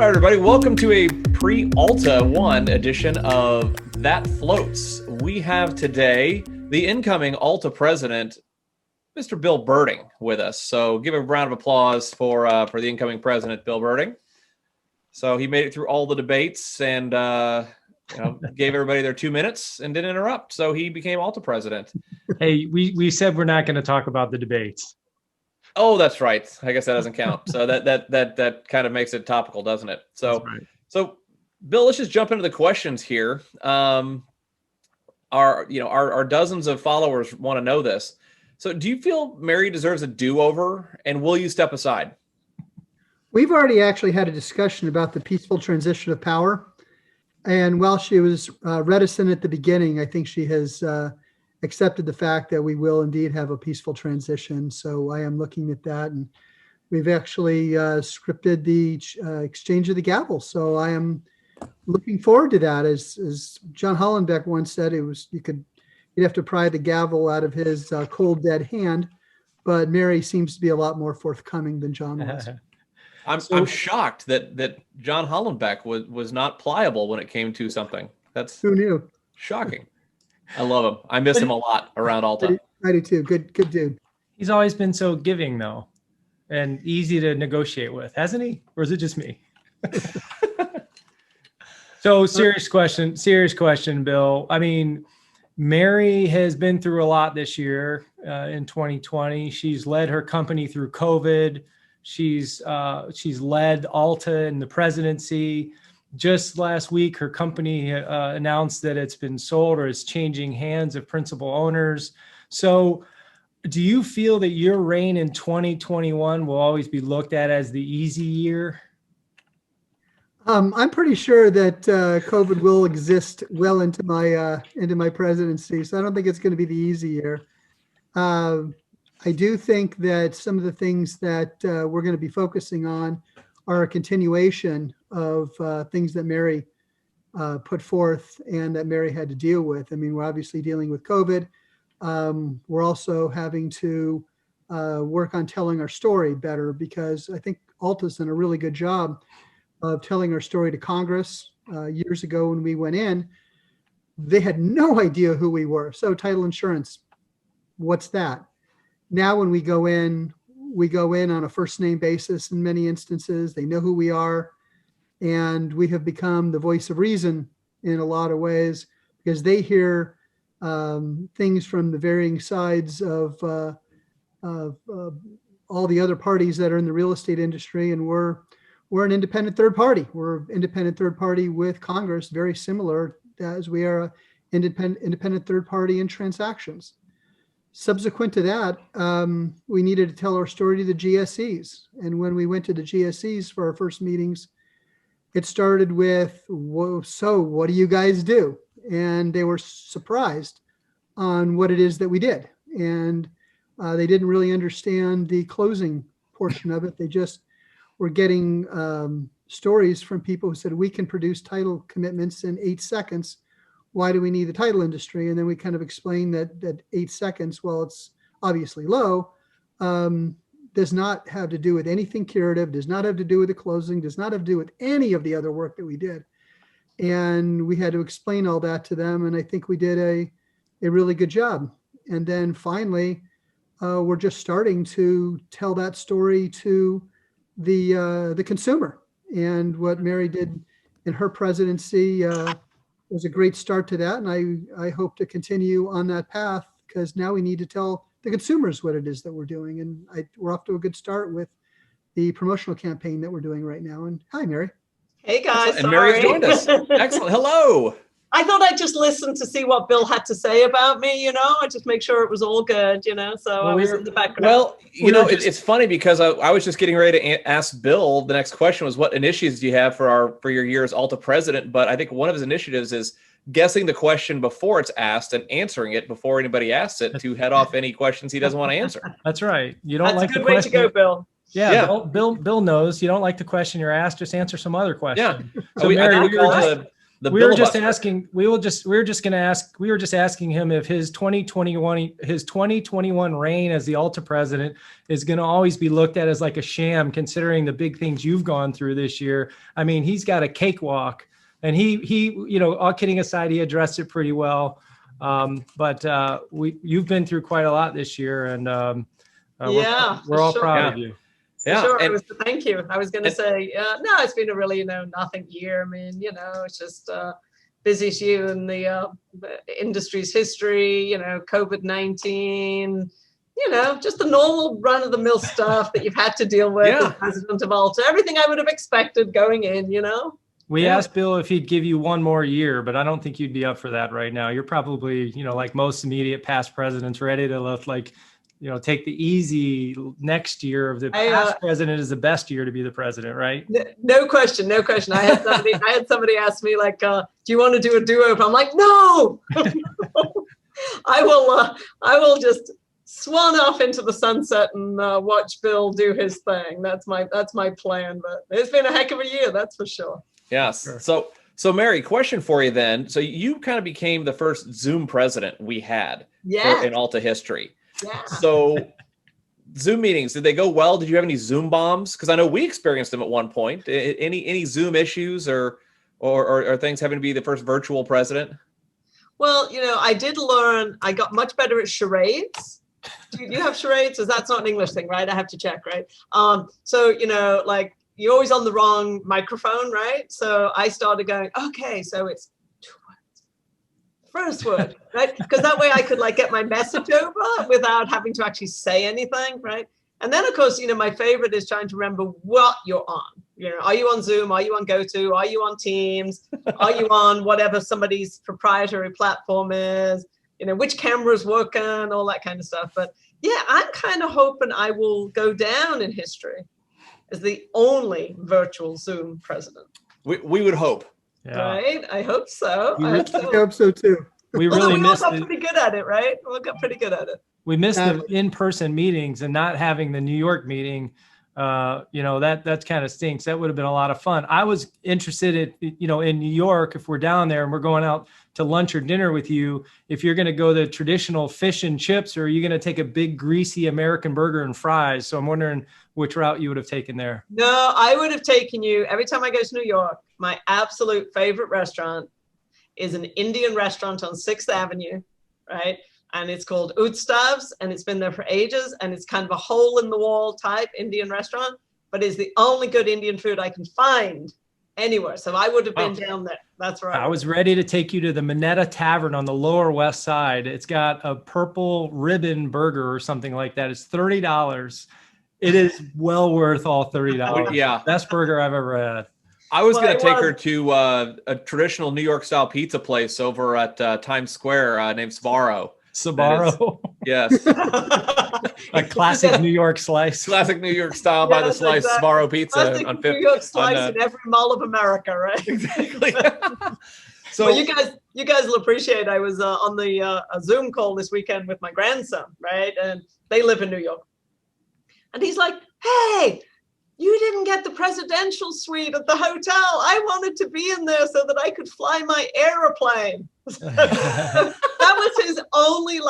right, everybody. Welcome to a pre-ALTA 1 edition of That Floats. We have today the incoming ALTA president, Mr. Bill Burding, with us. So give a round of applause for the incoming president, Bill Burding. So he made it through all the debates and gave everybody their 2 minutes and didn't interrupt. So he became ALTA president. Hey, we said we're not going to talk about the debates. Oh, that's right. I guess that doesn't count. So that kind of makes it topical, doesn't it? So, Right. So Bill, let's just jump into the questions here. Our dozens of followers want to know this. So do you feel Mary deserves a do-over, and will you step aside? We've already actually had a discussion about the peaceful transition of power. And while she was reticent at the beginning, I think she has accepted the fact that we will indeed have a peaceful transition. So I am looking at that, and we've actually scripted the exchange of the gavel. So I am looking forward to that. As John Hollenbeck once said, you'd have to pry the gavel out of his cold dead hand, but Mary seems to be a lot more forthcoming than John was. I'm shocked that John Hollenbeck was not pliable when it came to something. That's Who knew? Shocking. I love him. I miss him a lot around ALTA. I do too. Good dude. He's always been so giving, though, and easy to negotiate with, hasn't he? Or is it just me? So serious question, Bill. I mean, Mary has been through a lot this year in 2020. She's led her company through COVID. She's led ALTA in the presidency. Just last week, her company announced that it's been sold or is changing hands of principal owners. So do you feel that your reign in 2021 will always be looked at as the easy year? I'm pretty sure that COVID will exist well into my presidency. So I don't think it's going to be the easy year. I do think that some of the things that we're going to be focusing on are a continuation of things that Mary put forth and that Mary had to deal with. I mean, we're obviously dealing with COVID. We're also having to work on telling our story better, because I think ALTA's done a really good job of telling our story to Congress. Years ago when we went in, they had no idea who we were. So title insurance, what's that? Now when we go in on a first name basis in many instances. They know who we are, and we have become the voice of reason in a lot of ways, because they hear things from the varying sides of all the other parties that are in the real estate industry. And we're an independent third party. We're an independent third party with Congress, very similar as we are an independent third party in transactions. Subsequent to that, we needed to tell our story to the GSEs. And when we went to the GSEs for our first meetings, it started with, whoa, so what do you guys do? And they were surprised on what it is that we did. And they didn't really understand the closing portion of it. They just were getting stories from people who said, we can produce title commitments in 8 seconds. Why do we need the title industry? And then we kind of explained that 8 seconds, while it's obviously low, does not have to do with anything curative, does not have to do with the closing, does not have to do with any of the other work that we did. And we had to explain all that to them. And I think we did a really good job. And then finally, we're just starting to tell that story to the consumer. And what Mary did in her presidency was a great start to that. And I hope to continue on that path, because now we need to tell the consumers what it is that we're doing. And we're off to a good start with the promotional campaign that we're doing right now. And hi, Mary. Hey, guys. And Mary has joined us. Excellent. Hello. I thought I'd just listen to see what Bill had to say about me, I just make sure it was all good, so I was in the background. Well, it's funny, because I was just getting ready to ask Bill, the next question was, what initiatives do you have for your year as ALTA president? But I think one of his initiatives is guessing the question before it's asked and answering it before anybody asks it, to head off any questions he doesn't want to answer. That's right. You don't That's like a good the question. way to go, Bill. Yeah. Bill knows you don't like the question you're asked, just answer some other question. Yeah. So Mary, The we were just filibuster. asking. We were just going to ask. We were just asking him if his 2021 reign as the ALTA president is going to always be looked at as like a sham, considering the big things you've gone through this year. I mean, he's got a cakewalk, and he, you know, all kidding aside, he addressed it pretty well. But you've been through quite a lot this year, and we're all proud of you. Yeah, sure. and Thank you. I was going to say, no, it's been a really, nothing year. I mean, it's just busiest year in the industry's history. COVID-19. Just the normal run-of-the-mill stuff that you've had to deal with as president of ALTA. Everything I would have expected going in. We asked Bill if he'd give you one more year, but I don't think you'd be up for that right now. You're probably, like most immediate past presidents, ready to take the easy next year of the past president is the best year to be the president, right? No question. I had somebody ask me like, do you want to do a do-over? I'm like, no. I will just swan off into the sunset and watch Bill do his thing. That's my plan. But it's been a heck of a year, that's for sure. Yes. Sure. So Mary, question for you then. So you kind of became the first Zoom president we had in ALTA history. Yeah. So Zoom meetings, did they go well? Did you have any Zoom bombs? Because I know we experienced them at one point. Any Zoom issues or things having to be the first virtual president? Well, I did learn. I got much better at charades. Do you have charades? Because that's not an English thing, right? I have to check, right? So like you're always on the wrong microphone, right? So I started going, okay, so it's two words. First word, right? Because that way I could like get my message over without having to actually say anything, right? And then of course, my favorite is trying to remember what you're on. Are you on Zoom? Are you on GoTo? Are you on Teams? Are you on whatever somebody's proprietary platform is? Which camera's working, all that kind of stuff. But yeah, I'm kind of hoping I will go down in history as the only virtual Zoom president. We would hope. Yeah. Right? I hope so. I hope so too. We really missed it. We all got pretty good at it, right? We all got pretty good at it. We missed the in-person meetings and not having the New York meeting. That kind of stinks. That would have been a lot of fun. I was interested in New York, if we're down there and we're going out to lunch or dinner with you, if you're going to go the traditional fish and chips, or are you going to take a big greasy American burger and fries? So I'm wondering which route you would have taken there. No, I would have taken you every time I go to New York. My absolute favorite restaurant is an Indian restaurant on 6th Avenue, right? And it's called Utstav's, and it's been there for ages. And it's kind of a hole in the wall type Indian restaurant, but it's the only good Indian food I can find anywhere. So I would have been down there. That's right. I was ready to take you to the Minetta Tavern on the Lower West Side. It's got a purple ribbon burger or something like that. It's $30. It is well worth all $30. Yeah. Best burger I've ever had. I was going to take her to a traditional New York style pizza place over at Times Square named Sbarro. Sbarro. Yes. A classic New York slice. Classic New York style by the slice, exactly. Sbarro pizza classic on New York slice in every mall of America, right? Exactly. So well, you guys will appreciate. I was on the a Zoom call this weekend with my grandson, right? And they live in New York. And he's like, "Hey, you didn't get the presidential suite at the hotel. I wanted to be in there so that I could fly my airplane." That was his only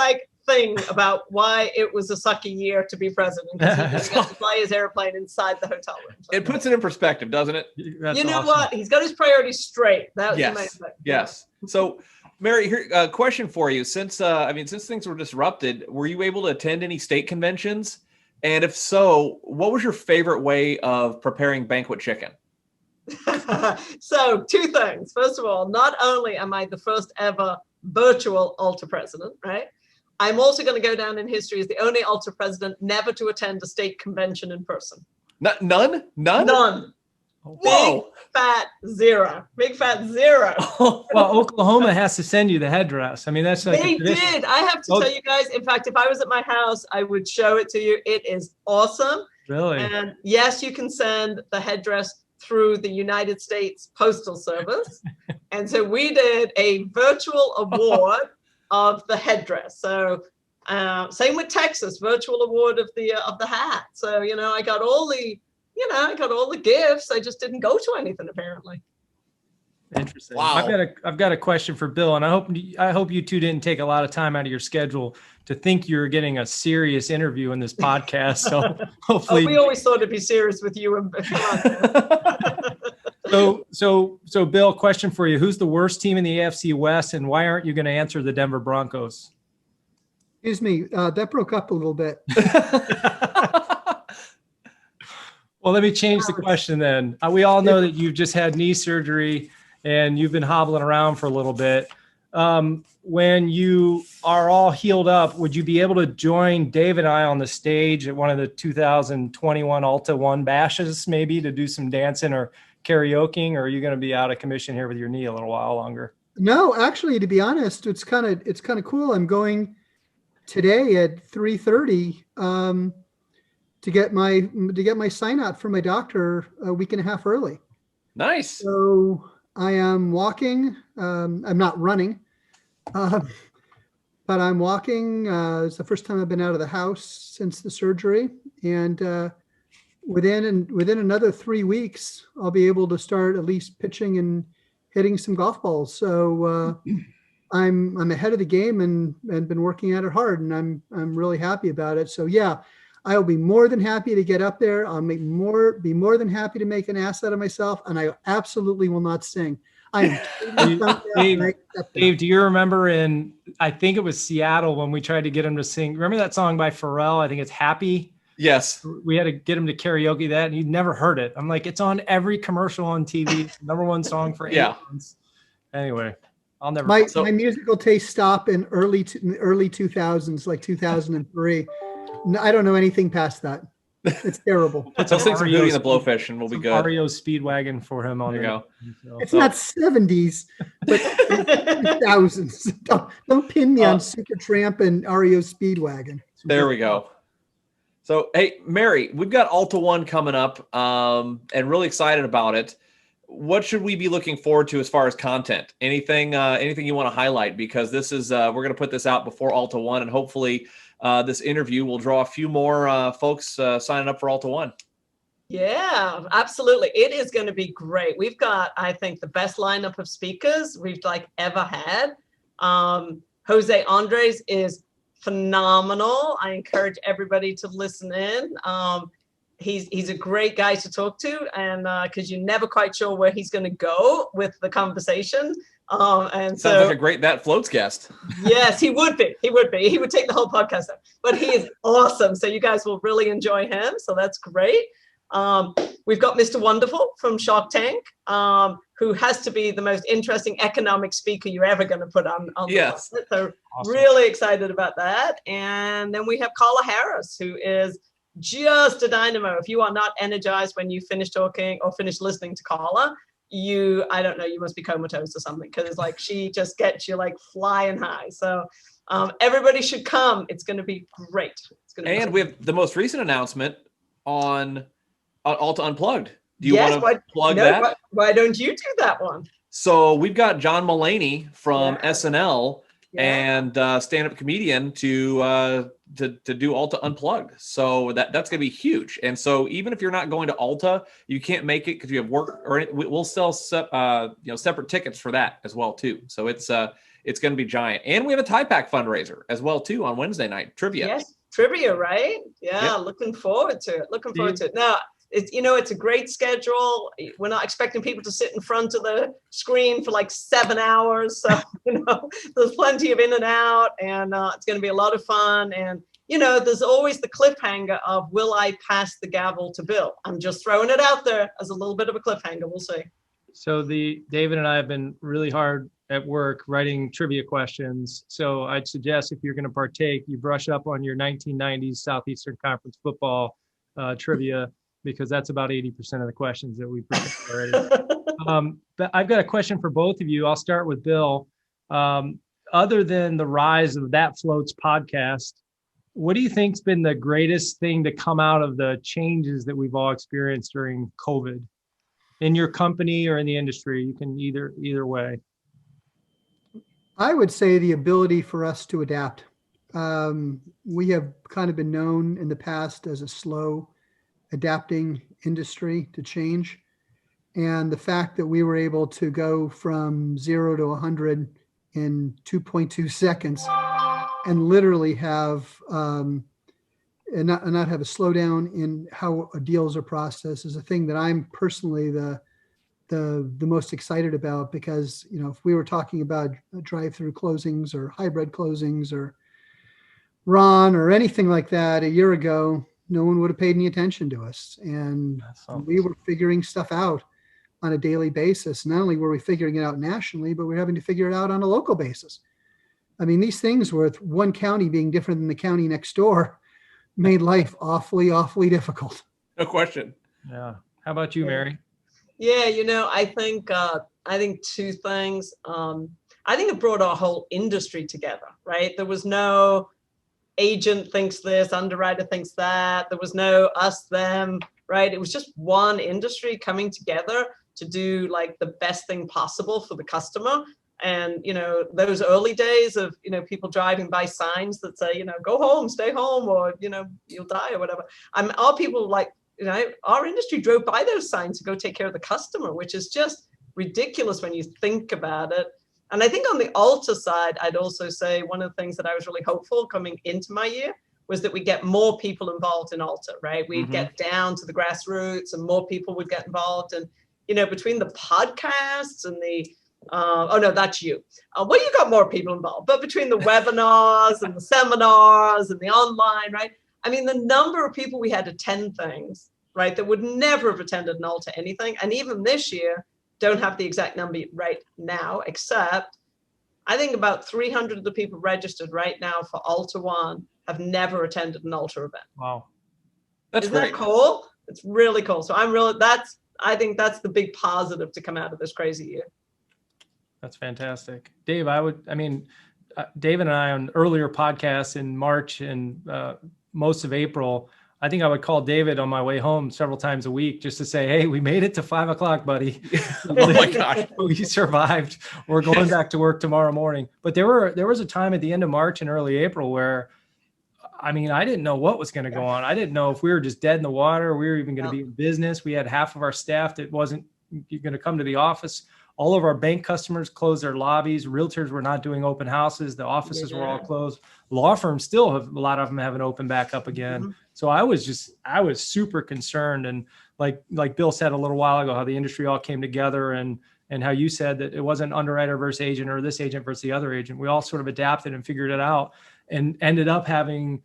thing about why it was a sucky year to be president. He got to fly his airplane inside the hotel room. So, it puts it in perspective, doesn't it? That's awesome. What? He's got his priorities straight. That was amazing. Yes. So, Mary, here a question for you. Since things were disrupted, were you able to attend any state conventions? And if so, what was your favorite way of preparing banquet chicken? So 2 things. First of all, not only am I the first ever virtual ALTA president, right? I'm also going to go down in history as the only ALTA president never to attend a state convention in person. None? Whoa. Big fat zero. Well, Oklahoma has to send you the headdress. I mean, that's like they did. I have to tell you guys, in fact, if I was at my house, I would show it to you. It is awesome. Really? And yes, you can send the headdress through the United States Postal Service. And so we did a virtual award of the headdress. So same with Texas, virtual award of the hat. So, I got all the gifts. I just didn't go to anything apparently. Interesting. Wow. I've got a question for Bill, and I hope you two didn't take a lot of time out of your schedule to think you're getting a serious interview in this podcast. So hopefully, we always thought it'd be serious with you. And so Bill, question for you: who's the worst team in the AFC West, and why aren't you going to answer the Denver Broncos? Excuse me, that broke up a little bit. Well, let me change the question then. We all know that you've just had knee surgery and you've been hobbling around for a little bit. When you are all healed up, would you be able to join Dave and I on the stage at one of the 2021 ALTA 1 bashes, maybe to do some dancing or karaoke, or are you going to be out of commission here with your knee a little while longer? No, actually, to be honest, it's kind of cool. I'm going today at 3:30 to get my sign out from my doctor a week and a half early. Nice. So I am walking. I'm not running, but I'm walking. It's the first time I've been out of the house since the surgery, and within another 3 weeks, I'll be able to start at least pitching and hitting some golf balls. So I'm ahead of the game and been working at it hard, and I'm really happy about it. So yeah, I'll be more than happy to get up there. I'll be more than happy to make an ass out of myself, and I absolutely will not sing. I am Dave, do you remember I think it was Seattle when we tried to get him to sing? Remember that song by Pharrell? I think it's Happy. Yes. We had to get him to karaoke that, and he'd never heard it. I'm like, it's on every commercial on TV. It's the #1 song for 8 months. Anyway, I'll never. My musical taste stop in early 2000s, like 2003. No, I don't know anything past that. It's terrible. Let's sing some Beauty and the Blowfish, and we'll be good. REO Speedwagon for him on there. You go. It's not 70s, but 2000s. Don't pin me on Supertramp and REO Speedwagon. There we go. So, hey, Mary, we've got ALTA 1 coming up, and really excited about it. What should we be looking forward to as far as content? Anything you want to highlight? Because this is we're going to put this out before ALTA 1, and hopefully this interview will draw a few more folks signing up for ALTA 1. Yeah, absolutely. It is going to be great. We've got, I think, the best lineup of speakers we've ever had. Jose Andres is phenomenal. I encourage everybody to listen in. He's a great guy to talk to, and because you're never quite sure where he's going to go with the conversation. And sounds like a great That Floats guest. Yes, he would be. He would take the whole podcast up. But he is awesome. So you guys will really enjoy him. So that's great. We've got Mr. Wonderful from Shark Tank, who has to be the most interesting economic speaker you're ever going to put on yes. The planet. So awesome. Really excited about that. And then we have Carla Harris, who is just a dynamo. If you are not energized when you finish talking or finish listening to Carla, I don't know, you must be comatose or something, because it's like she just gets you flying high. So everybody should come. It's going to be great. And we have the most recent announcement on ALTA Unplugged. Do you want to plug that? Why don't you do that one? So we've got John Mulaney from SNL and stand-up comedian to do ALTA Unplugged. So that's going to be huge. And so even if you're not going to ALTA, you can't make it because you have work, or we'll sell separate tickets for that as well too. So it's going to be giant. And we have a tie pack fundraiser as well too on Wednesday night, trivia. Yes, trivia, right? Yeah, looking forward to it. Now, it's a great schedule. We're not expecting people to sit in front of the screen for 7 hours. So, there's plenty of in and out, and it's going to be a lot of fun. And, there's always the cliffhanger of, will I pass the gavel to Bill? I'm just throwing it out there as a little bit of a cliffhanger. We'll see. So David and I have been really hard at work writing trivia questions. So I'd suggest if you're going to partake, you brush up on your 1990s Southeastern Conference football trivia, because that's about 80% of the questions that we prepared already. But I've got a question for both of you. I'll start with Bill. Other than the rise of That Floats podcast, what do you think's been the greatest thing to come out of the changes that we've all experienced during COVID in your company or in the industry? You can either way. I would say the ability for us to adapt. We have kind of been known in the past as a slow adapting industry to change. And the fact that we were able to go from 0 to 100 in 2.2 seconds and literally have and not have a slowdown in how deals are processed is a thing that I'm personally the most excited about, because if we were talking about drive-through closings or hybrid closings or Ron or anything like that a year ago, no one would have paid any attention to us, and we were figuring stuff out on a daily basis. Not only were we figuring it out nationally, but we're having to figure it out on a local basis. I mean, these things with one county being different than the county next door made life awfully, awfully difficult. No question. Yeah. How about you, Mary? Yeah, I think two things. I think it brought our whole industry together, right? There was no agent thinks this, underwriter thinks that. There was no us, them, right? It was just one industry coming together to do like the best thing possible for the customer. And, those early days of, people driving by signs that say, go home, stay home, or, you'll die or whatever. Our people our industry drove by those signs to go take care of the customer, which is just ridiculous when you think about it. And I think on the ALTA side, I'd also say one of the things that I was really hopeful coming into my year was that we get more people involved in ALTA, right? We'd get down to the grassroots and more people would get involved. And, between the podcasts and the, oh no, that's you. Well, you got more people involved, but between the webinars and the seminars and the online, right? I mean, the number of people we had attend things, right, that would never have attended an ALTA anything. And even this year, don't have the exact number right now, except I think about 300 of the people registered right now for ALTA 1 have never attended an ALTA event. Wow. That's Isn't that cool? It's really cool. So I think that's the big positive to come out of this crazy year. That's fantastic. Dave, Dave and I on earlier podcasts in March and most of April, I think I would call David on my way home several times a week just to say, hey, we made it to 5 o'clock, buddy. Oh my gosh. We survived. We're going back to work tomorrow morning. But there was a time at the end of March and early April where, I didn't know what was going to go on. I didn't know if we were just dead in the water, we were even going to be in business. We had half of our staff that wasn't going to come to the office. All of our bank customers closed their lobbies. Realtors were not doing open houses. The offices were all closed. Law firms still have, a lot of them haven't opened back up again. Mm-hmm. So I was super concerned. And like Bill said a little while ago, how the industry all came together and how you said that it wasn't underwriter versus agent or this agent versus the other agent. We all sort of adapted and figured it out and ended up having,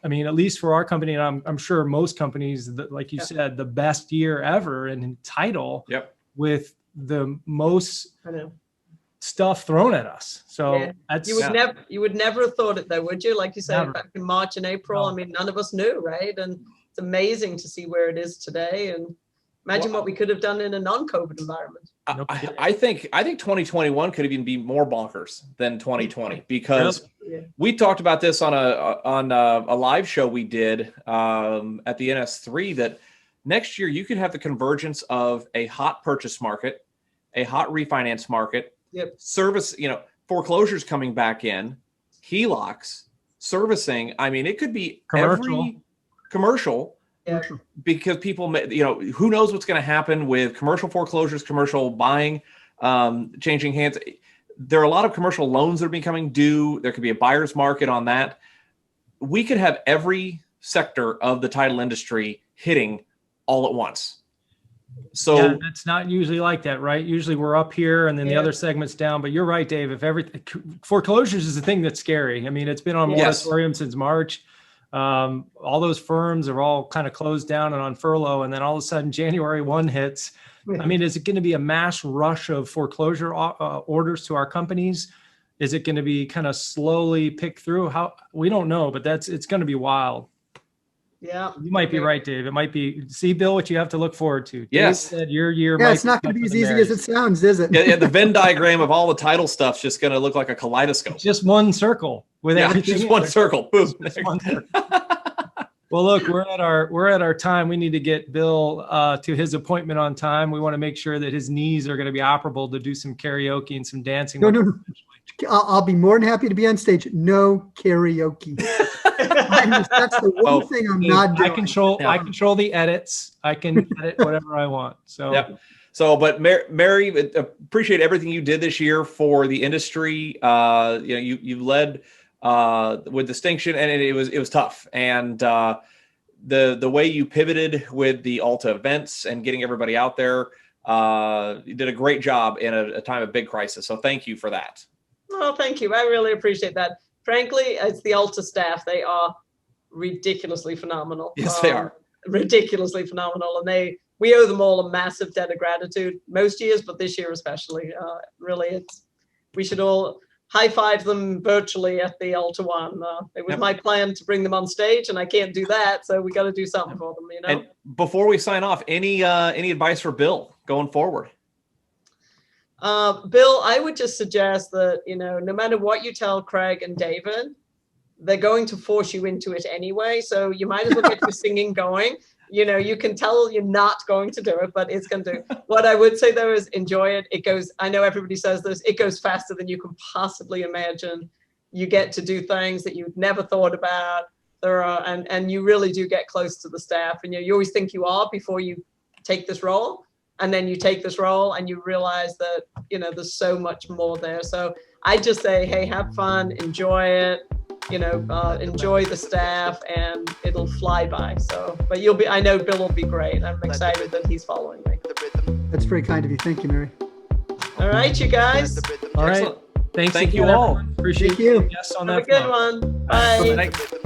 at least for our company, and I'm sure most companies, like you said, the best year ever in title with the most stuff thrown at us. So that's you would never have thought it though, would you? Like you said, back in March and April, none of us knew, right? And it's amazing to see where it is today. And imagine what we could have done in a non-COVID environment. I think 2021 could even be more bonkers than 2020 because we talked about this on a live show we did at the NS3 that next year you could have the convergence of a hot purchase market, a hot refinance market, service, foreclosures coming back in, HELOCs, servicing. It could be every commercial. Yeah. Because people, who knows what's going to happen with commercial foreclosures, commercial buying, changing hands. There are a lot of commercial loans that are becoming due. There could be a buyer's market on that. We could have every sector of the title industry hitting all at once. So it's not usually like that, right? Usually we're up here and then the other segment's down. But you're right, Dave. Foreclosures is the thing that's scary. It's been on moratorium since March. All those firms are all kind of closed down and on furlough. And then all of a sudden, January 1 hits. Is it going to be a mass rush of foreclosure orders to our companies? Is it going to be kind of slowly picked through? We don't know, but it's going to be wild. Yeah. You might be right, Dave. It might be, see, Bill, what you have to look forward to. Yes. Dave said your year. Yeah, it's not going to be as easy as it sounds, is it? Yeah, the Venn diagram of all the title stuff's just going to look like a kaleidoscope. Just one circle with everything. Just one circle. Boom. Well, look, we're at our time. We need to get Bill to his appointment on time. We want to make sure that his knees are going to be operable to do some karaoke and some dancing. No. I'll be more than happy to be on stage. No karaoke. That's the one thing I'm not doing. I control the edits. I can edit whatever I want. So, So, but Mary, appreciate everything you did this year for the industry. You led with distinction, and it was tough. And the way you pivoted with the ALTA events and getting everybody out there, you did a great job in a time of big crisis. So thank you for that. Oh, thank you. I really appreciate that. Frankly, it's the ALTA staff. They are ridiculously phenomenal. Yes, they are. Ridiculously phenomenal. And we owe them all a massive debt of gratitude most years, but this year especially. Really, we should all high five them virtually at the ALTA one. It was my plan to bring them on stage, and I can't do that, so we got to do something for them, And before we sign off, any advice for Bill going forward? Bill, I would just suggest that, no matter what you tell Craig and David, they're going to force you into it anyway. So you might as well get your singing going. You can tell you're not going to do it, but it's going to. What I would say though is enjoy it. It goes, I know everybody says this, it goes faster than you can possibly imagine. You get to do things that you've never thought about. And you really do get close to the staff, and you always think you are before you take this role. And then you take this role and you realize that, there's so much more there. So I just say, hey, have fun, enjoy it, enjoy the staff, and it'll fly by. So, but I know Bill will be great. I'm excited that he's following me. That's very kind of you. Thank you, Mary. All right, you guys. All right. Thank you all. Appreciate Thank you. Yes, on Have that a good one. Bye. Good night.